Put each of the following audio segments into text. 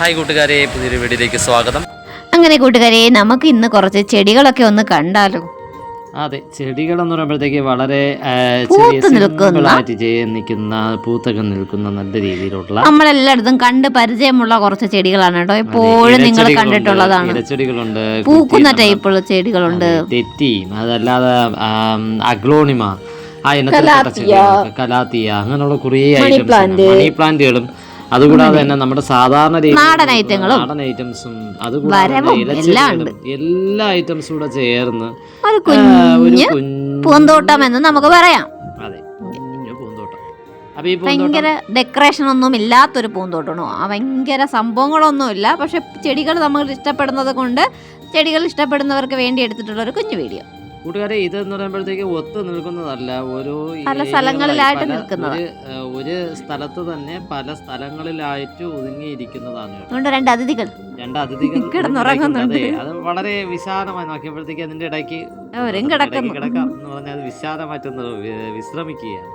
Hi കൂട്ടുകാരെ, പുതിയൊരു വീഡിയോയിലേക്ക് സ്വാഗതം. അങ്ങനെ കൂട്ടുകാരെ, നമുക്ക് ഇന്ന് കുറച്ച് ചെടികളൊക്കെ ഒന്ന് കണ്ടാലോ? അതെ, ചെടികളെന്ന് പറയുമ്പോഴത്തേക്ക് വളരെ പൂത്ത് നിൽക്കുന്ന പൂത്തൊക്കെ നിൽക്കുന്ന നല്ല രീതിയിലുള്ള നമ്മളെല്ലായിടത്തും കണ്ട് പരിചയമുള്ള കുറച്ച് ചെടികളാണ് കേട്ടോ. എപ്പോഴും നിങ്ങൾ കണ്ടിട്ടുള്ളതാണ്. ഇലച്ചെടികളുണ്ട്, പൂക്കുന്ന ടൈപ്പുള്ള ചെടികളുണ്ട്, തെറ്റിയും അതല്ലാതെ അഗ്ലോണിമ, കലാത്തിയ, അങ്ങനെയുള്ള കുറേ മണി പ്ലാന്റുകളും അതുകൂടാതെ തന്നെ നമ്മുടെ സാധാരണ നാടൻ ഐറ്റംസും അതുകൂടാതെ എല്ലാ ഐറ്റംസും കൂടെ ചേർന്ന് ഒരു കുഞ്ഞു പൂന്തോട്ടം എന്ന് നമുക്ക് പറയാം. അതെ, കുഞ്ഞു പൂന്തോട്ടം. അപ്പൊ ഈ ഭയങ്കര ഡെക്കറേഷൻ ഒന്നും ഇല്ലാത്തൊരു പൂന്തോട്ടമാണോ? ഭയങ്കര സംഭവങ്ങളൊന്നും ഇല്ല, പക്ഷെ ചെടികൾ നമ്മൾ ഇഷ്ടപ്പെടുന്നത് കൊണ്ട് ചെടികൾ ഇഷ്ടപ്പെടുന്നവർക്ക് വേണ്ടി എടുത്തിട്ടുള്ള ഒരു കുഞ്ഞു വീഡിയോ. കൂട്ടുകാരെ, ഇതെന്ന് പറയുമ്പോഴത്തേക്ക് ഒത്തു നിൽക്കുന്നതല്ല, ഓരോ പല സ്ഥലങ്ങളിലായിട്ട് നിൽക്കുന്നത്, ഒരു സ്ഥലത്ത് തന്നെ പല സ്ഥലങ്ങളിലായിട്ട് ഒതുങ്ങിയിരിക്കുന്നതാണ്. രണ്ട് അതിഥികൾ കിടന്നുറങ്ങുന്നുണ്ട്. അത് വളരെ വിശാലമായി നോക്കിയപ്പോഴത്തേക്ക് അതിന്റെ ഇടയ്ക്ക് കിടക്കാം എന്ന് പറഞ്ഞാൽ വിശാലമായിട്ടൊന്ന് വിശ്രമിക്കുകയാണ്.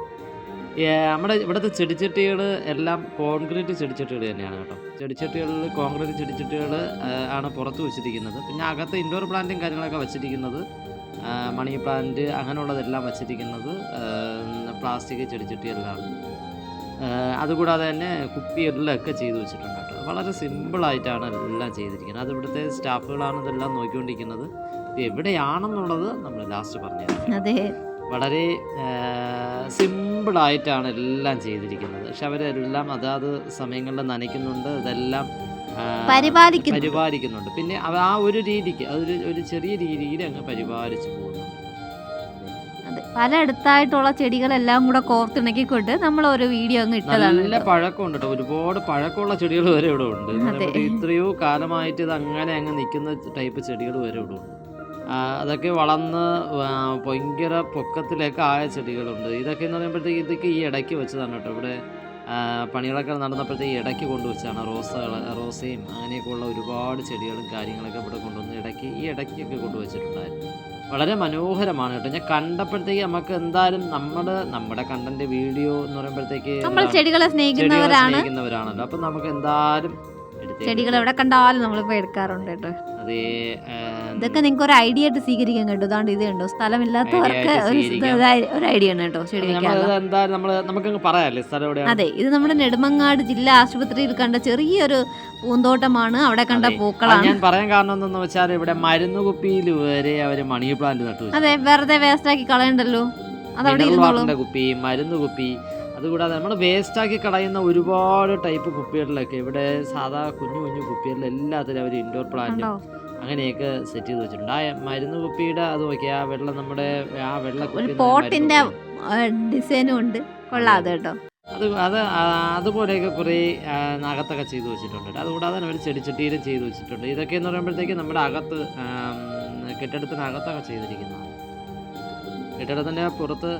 നമ്മുടെ ഇവിടുത്തെ ചെടിച്ചട്ടികൾ എല്ലാം കോൺക്രീറ്റ് ചെടിച്ചട്ടികൾ തന്നെയാണ് കേട്ടോ. ചെടിച്ചട്ടികളിൽ കോൺക്രീറ്റ് ചെടിച്ചട്ടികൾ ആണ് പുറത്ത് വെച്ചിരിക്കുന്നത്. പിന്നെ അകത്ത് ഇൻഡോർ പ്ലാന്റും കാര്യങ്ങളൊക്കെ വെച്ചിരിക്കുന്നത്, മണി പ്ലാന്റ് അങ്ങനെയുള്ളതെല്ലാം വച്ചിരിക്കുന്നത് പ്ലാസ്റ്റിക് ചെടിച്ചട്ടിയെല്ലാം. അതുകൂടാതെ തന്നെ കുപ്പികളിലൊക്കെ ചെയ്തു വെച്ചിട്ടുണ്ട് കേട്ടോ. വളരെ സിമ്പിളായിട്ടാണ് എല്ലാം ചെയ്തിരിക്കുന്നത്. അത് ഇവിടുത്തെ സ്റ്റാഫുകളാണ് ഇതെല്ലാം നോക്കിക്കൊണ്ടിരിക്കുന്നത്. എവിടെയാണെന്നുള്ളത് നമ്മൾ ലാസ്റ്റ് പറഞ്ഞു. വളരെ സിമ്പിളായിട്ടാണ് എല്ലാം ചെയ്തിരിക്കുന്നത്. പക്ഷെ അവരെല്ലാം അതാത് സമയങ്ങളിൽ നനയ്ക്കുന്നുണ്ട്, ഇതെല്ലാം പരിപാലിക്കുന്നുണ്ട്. പിന്നെ ആ ഒരു രീതിക്ക് ഒരു ചെറിയ രീതിയിൽ അങ്ങ് പരിപാലിച്ചു പോകുന്നുണ്ട്. പലയിടത്തായിട്ടുള്ള ചെടികളെല്ലാം കൂടെ കോർത്തിണക്കിക്കൊണ്ട് നമ്മൾ ഒരു വീഡിയോ അങ്ങ് ഇട്ടതാണ്. നല്ല പഴക്കമുണ്ട് കേട്ടോ, ഒരുപാട് പഴക്കമുള്ള ചെടികൾ വരെ ഇവിടെ ഉണ്ട്. ഇത്രയോ കാലമായിട്ട് ഇത് അങ്ങനെ അങ്ങ് നിൽക്കുന്ന ടൈപ്പ് ചെടികൾ വരെ ഇവിടെ ഉണ്ട്. അതൊക്കെ വളർന്ന് ഭയങ്കര പൊക്കത്തിലേക്ക് ആയ ചെടികളുണ്ട്. ഇതൊക്കെ എന്ന് പറയുമ്പോഴത്തേക്ക് ഇതൊക്കെ ഈ ഇടയ്ക്ക് വെച്ചതാണ് കേട്ടോ. ഇവിടെ പണികളൊക്കെ നടന്നപ്പോഴത്തേക്ക് ഇടയ്ക്ക് കൊണ്ടുവച്ചാണ് റോസയും അങ്ങനെയൊക്കെയുള്ള ഒരുപാട് ചെടികളും കാര്യങ്ങളൊക്കെ ഇവിടെ കൊണ്ടുവന്ന് ഈ ഇടയ്ക്കൊക്കെ കൊണ്ടുവച്ചിട്ടുണ്ടായിരുന്നു. വളരെ മനോഹരമാണ് കേട്ടോ. ഞാൻ കണ്ടപ്പോഴത്തേക്ക് നമുക്ക് എന്തായാലും നമ്മുടെ കണ്ടന്റ് വീഡിയോ എന്ന് പറയുമ്പോഴത്തേക്ക് ചെടികളെ സ്നേഹിക്കുന്നവരാണല്ലോ. അപ്പം നമുക്ക് എന്തായാലും ചെടികൾ എവിടെ കണ്ടാലും നമ്മളിപ്പോ എടുക്കാറുണ്ട് കേട്ടോ. അതേ, ഇതൊക്കെ നിങ്ങൾക്ക് ഒരു ഐഡിയ ആയിട്ട് സ്വീകരിക്കാൻ കേട്ടോ. അതാണ്ട് ഇത് കണ്ടോ, സ്ഥലമില്ലാത്തവർക്ക് ഒരു ഐഡിയ ആണ് കേട്ടോ ചെടി വെക്കാൻ. അതെ, ഇത് നമ്മുടെ നെടുമങ്ങാട് ജില്ലാ ആശുപത്രിയിൽ കണ്ട ചെറിയൊരു പൂന്തോട്ടമാണ്. അവിടെ കണ്ട പൂക്കളാണ്. ഞാൻ പറയാൻ കാരണം എന്തെന്ന് വെച്ചാൽ ഇവിടെ മരുന്ന് കുപ്പിയിൽ വരെ അവര് മണി പ്ലാന്റ് നട്ടു. അതെ, വെറുതെ വേസ്റ്റ് ആക്കി കളയണ്ടല്ലോ, അതവിടെ ഇരുന്നോളും. കുപ്പി, മരുന്ന് കുപ്പി, അതുകൂടാതെ നമ്മൾ വേസ്റ്റാക്കി കളയുന്ന ഒരുപാട് ടൈപ്പ് കുപ്പികളിലൊക്കെ ഇവിടെ സാധാ കുഞ്ഞു കുഞ്ഞു കുപ്പികളിൽ എല്ലാത്തിലും അവർ ഇൻഡോർ പ്ലാന്റും അങ്ങനെയൊക്കെ സെറ്റ് ചെയ്ത് വെച്ചിട്ടുണ്ട്. ആ മരുന്ന് കുപ്പിയുടെ അത് നോക്കിയാൽ ആ വെള്ളം നമ്മുടെ ആ വെള്ള പോട്ടിന്റെ ഡിസൈനും ഉണ്ട്, കൊള്ളാതെ കേട്ടോ. അതുപോലെയൊക്കെ കുറേ അകത്തൊക്കെ ചെയ്തു വെച്ചിട്ടുണ്ട്. അതുകൂടാതെ അവർ ചെടിച്ചട്ടിയിലും ചെയ്തു വെച്ചിട്ടുണ്ട്. ഇതൊക്കെ എന്ന് പറയുമ്പോഴത്തേക്ക് നമ്മുടെ അകത്ത് കെട്ടിടത്തിനകത്തൊക്കെ ചെയ്തിരിക്കുന്നതാണ്. കെട്ടിടത്തിൻ്റെ പുറത്ത്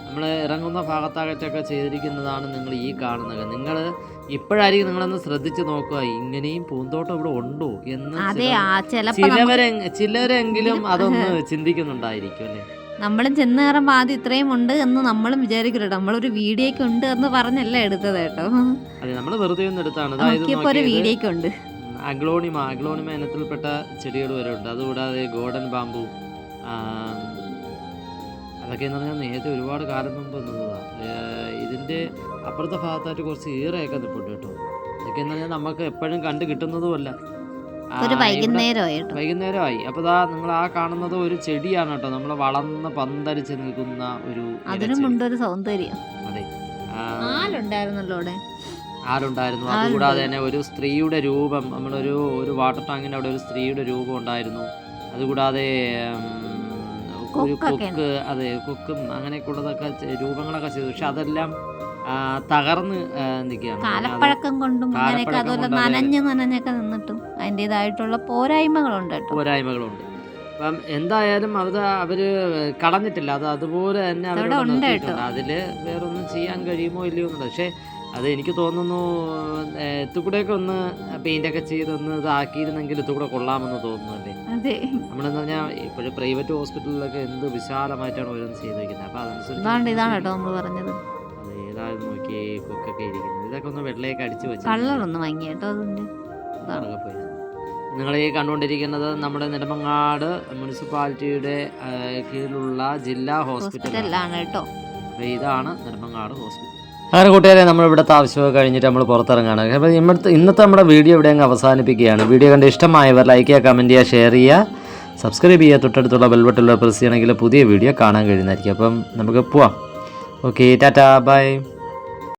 നമ്മൾ ഇറങ്ങുന്ന ഭാഗത്താകത്തൊക്കെ ചെയ്തിരിക്കുന്നതാണ് നിങ്ങൾ ഈ കാണുന്നത്. നിങ്ങൾ ഇപ്പോഴായിരിക്കും നിങ്ങളൊന്ന് ശ്രദ്ധിച്ച് നോക്കുക, ഇങ്ങനെയും പൂന്തോട്ടം ഇവിടെ ഉണ്ടോ എന്ന് ചിലരെങ്കിലും അതൊന്ന് ചിന്തിക്കുന്നുണ്ടായിരിക്കും അല്ലേ. നമ്മളും ചെന്ന് കയറുമ്പോൾ ആദ്യം ഇത്രയും ഉണ്ട് എന്ന് നമ്മളും വിചാരിക്കല്ലോ. നമ്മളൊരു വീഡിയോക്ക് ഉണ്ട് എന്ന് പറഞ്ഞല്ല എടുത്തത് കേട്ടോ. അതെ, നമ്മൾ വെറുതെ ഒന്ന് എടുത്താണ്. വീഡിയോക്ക് ഉണ്ട്. അഗ്ലോണിമ ഇനത്തിൽപ്പെട്ട ചെടികൾ വരെ ഉണ്ട്. അതുകൂടാതെ ഗോൾഡൻ ബാമ്പു, അതൊക്കെ എന്ന് പറഞ്ഞാൽ നേരത്തെ ഒരുപാട് കാലം മുമ്പ് നിന്നതാണ്. ഇതിൻ്റെ അപ്പുറത്തെ ഭാഗത്തായിട്ട് കുറച്ച് ഈറയൊക്കെ നിൽപ്പുണ്ട് കേട്ടോ. ഇതൊക്കെ എന്ന് പറഞ്ഞാൽ നമുക്ക് എപ്പോഴും കണ്ടു കിട്ടുന്നതുമല്ല. വൈകുന്നേരമായി. അപ്പോൾ ഇതാ നിങ്ങൾ ആ കാണുന്നത് ഒരു ചെടിയാണ് കേട്ടോ. നമ്മൾ വളർന്ന് പന്തരിച്ച് നിൽക്കുന്ന ഒരു സൗന്ദര്യം. അതെ, ആലുണ്ടായിരുന്നു. അതുകൂടാതെ തന്നെ ഒരു സ്ത്രീയുടെ രൂപം, നമ്മളൊരു വാട്ടർ ടാങ്കിൻ്റെ അവിടെ ഒരു സ്ത്രീയുടെ രൂപം ഉണ്ടായിരുന്നു. അതുകൂടാതെ ഒരു കൊക്ക്, അതെ, കൊക്കും അങ്ങനെയൊക്കെ ഉള്ളതൊക്കെ രൂപങ്ങളൊക്കെ ചെയ്തു. പക്ഷെ അതെല്ലാം തകർന്ന് നിൽക്കുകയാണ്. കാലപ്പഴക്കം കൊണ്ടും അതുപോലെ നനഞ്ഞൊക്കെ നിന്നിട്ടും അതിൻ്റെതായിട്ടുള്ള പോരായ്മകളുണ്ട്. അപ്പം എന്തായാലും അവര് കളഞ്ഞിട്ടില്ല, അത് അതുപോലെ തന്നെ അതില് വേറൊന്നും ചെയ്യാൻ കഴിയുമോ ഇല്ലയോ എന്നുള്ളത്. പക്ഷെ അത് എനിക്ക് തോന്നുന്നു എത്തുകൂടെയൊക്കെ ഒന്ന് പെയിൻ്റൊക്കെ ചെയ്തൊന്ന് ഇതാക്കിയിരുന്നെങ്കിൽ ഇത്തുകൂടെ കൊള്ളാമെന്ന് തോന്നുന്നു അല്ലേ. നമ്മളെന്ന് പറഞ്ഞാൽ ഇപ്പോഴും പ്രൈവറ്റ് ഹോസ്പിറ്റലിലൊക്കെ എന്ത് വിശാലമായിട്ടാണ് ഓരോന്ന് ചെയ്ത് വയ്ക്കുന്നത്. അപ്പോൾ അതനുസരിച്ച് ഇതാണ് കേട്ടോ നമ്മൾ പറഞ്ഞത്. അതെ, ഏതായാലും നോക്കി കൊക്കൊക്കെ ഇരിക്കുന്നത്. ഇതൊക്കെ ഒന്ന് വെള്ളയൊക്കെ അടിച്ച് വെച്ച് കളറൊന്ന് വാങ്ങി കേട്ടോ. അവിടെ പോയി. നിങ്ങൾ ഈ കണ്ടുകൊണ്ടിരിക്കുന്നത് നമ്മുടെ നെടുമങ്ങാട് മുനിസിപ്പാലിറ്റിയുടെ കീഴിലുള്ള ജില്ലാ ഹോസ്പിറ്റലാണ് കേട്ടോ. അപ്പോൾ ഇതാണ് നെടുമങ്ങാട് ഹോസ്പിറ്റൽ. അങ്ങനെ കൂട്ടുകാരെ, നമ്മൾ ഇവിടുത്തെ ആവശ്യമൊക്കെ കഴിഞ്ഞിട്ട് നമ്മൾ പുറത്തിറങ്ങുകയാണ്. അപ്പോൾ ഇന്നത്തെ നമ്മുടെ വീഡിയോ ഇവിടെ അങ്ങ് അവസാനിപ്പിക്കുകയാണ്. വീഡിയോ കണ്ട് ഇഷ്ടമായവർ ലൈക്ക് ചെയ്യുക, കമൻറ്റ് ചെയ്യുക, ഷെയർ ചെയ്യുക, സബ്സ്ക്രൈബ് ചെയ്യുക, തൊട്ടടുത്തുള്ള ബെൽ ബട്ടണിൽ പ്രസ് ചെയ്യണമെങ്കിൽ പുതിയ വീഡിയോ കാണാൻ കഴിയുന്നതായിരിക്കും. അപ്പം നമുക്ക് പോവാം. Okay, tata, by.